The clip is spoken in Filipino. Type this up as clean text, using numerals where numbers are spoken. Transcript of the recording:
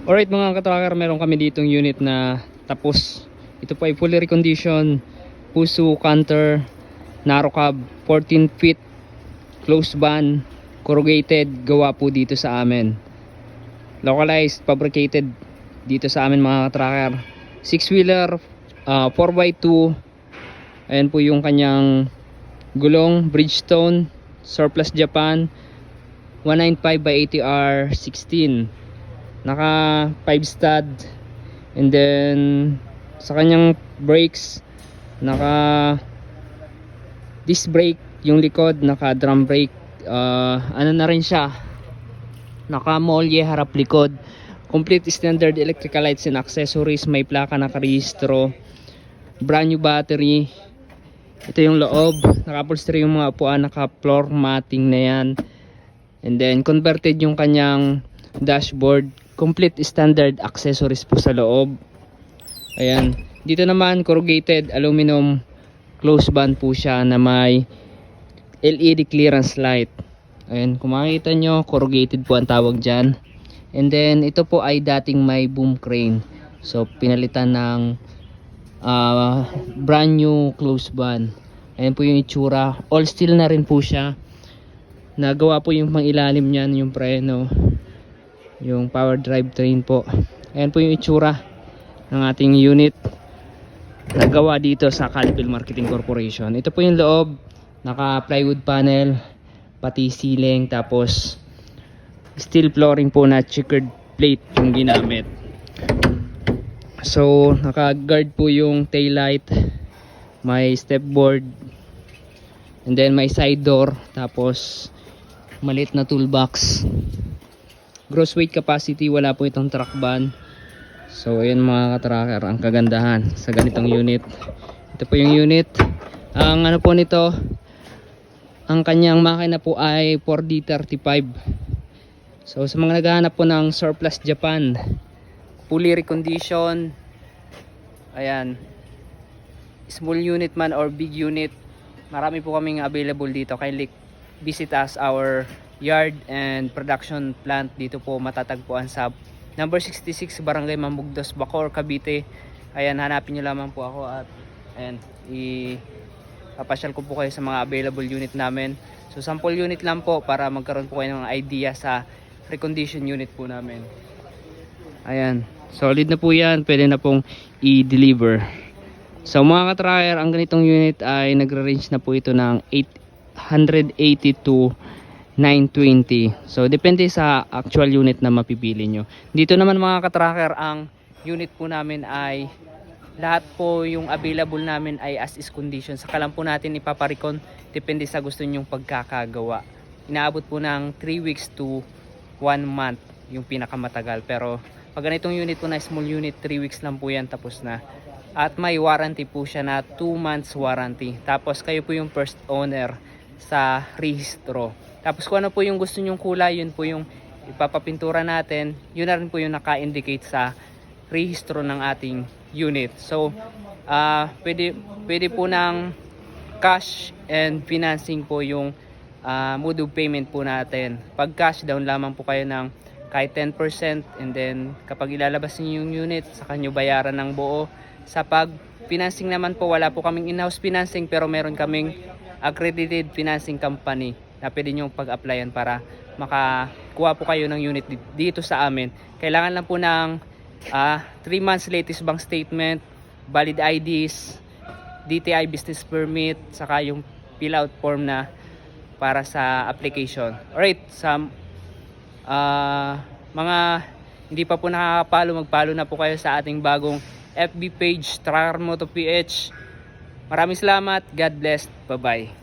Alright mga katracker, meron kami ditong unit na tapos. Ito po ay fully reconditioned Fuso Canter narrow cab 14 feet closed van, corrugated, gawa po dito sa amin. Localized, fabricated dito sa amin mga katracker. 6-wheeler, 4x2. Ayan po yung kanyang gulong, Bridgestone Surplus Japan 195 by ATR 16. Naka 5 stud, and then sa kanyang brakes naka disc brake, yung likod naka drum brake, ano na rin siya, naka molye harap likod, complete standard electrical lights and accessories, may plaka, nakarehistro, brand new battery. Ito yung loob, naka-upholstery yung mga upuan, naka floor matting na yan, and then converted yung kanyang dashboard, complete standard accessories po sa loob. Ayan, dito naman corrugated aluminum closed van po siya na may LED clearance light. Ayan, kung makikita nyo, corrugated po ang tawag dyan. And then ito po ay dating may boom crane, so pinalitan ng brand new closed van. Ayan po yung itsura, all steel na rin po siya. Nagawa po yung pang ilalim niyan, yung preno, yung power drive train po. Ayan po yung itsura ng ating unit, nagawa dito sa Calipil Marketing Corporation. Ito po yung loob, naka plywood panel, pati ceiling, tapos steel flooring po na checkered plate yung ginamit. So naka guard po yung tail light, may step board, and then may side door, tapos maliit na toolbox. Gross weight capacity, wala po itong truck van. So ayan mga katracker, ang kagandahan sa ganitong unit. Ito po yung unit. Ang ano po nito, ang kanyang makina po ay 4D35. So sa mga naghahanap po ng surplus Japan, fully reconditioned, ayan, small unit man or big unit, marami po kaming available dito. Kindly visit us our yard and production plant. Dito po matatagpuan sa number 66 Barangay Mambugdos, Bacoor, Cavite. Ayan, hanapin nyo lamang po ako at ayan, ipapasyal ko po kayo sa mga available unit namin. So sample unit lang po para magkaroon po kayo ng idea sa recondition unit po namin. Ayan, solid na po yan, pwede na pong i-deliver. So mga katracker, ang ganitong unit ay nagre-range na po ito ng 880 to 920. So depende sa actual unit na mapipili nyo. Dito naman mga katracker, ang unit po namin ay lahat po yung available namin ay as is condition. Saka lang po natin ipaparikon, depende sa gusto nyong pagkakagawa. Inaabot po ng 3 weeks to 1 month yung pinakamatagal. Pero pag ganitong unit po na small unit, 3 weeks lang po yan, tapos na. At may warranty po siya na 2 months warranty. Tapos kayo po yung first owner sa rehistro. Tapos kung ano po yung gusto nyong kulay, yun po yung ipapapintura natin. Yun na rin po yung naka-indicate sa rehistro ng ating unit. So pwede po ng cash and financing po yung mode of payment po natin. Pag cash, down lamang po kayo ng kahit 10%, and then kapag ilalabas niyo yung unit, saka nyo bayaran ng buo. Sa pag financing naman po, wala po kaming in-house financing, pero meron kaming accredited financing company na pwede nyo pag-applyan para makakuha po kayo ng unit dito sa amin. Kailangan lang po ng 3 months latest bank statement, valid IDs, DTI business permit, saka yung fill out form na para sa application. Alright, sa mga hindi pa po nakaka-follow, mag-follow na po kayo sa ating bagong FB page, Tracker Moto PH. Maraming salamat, God bless, bye bye.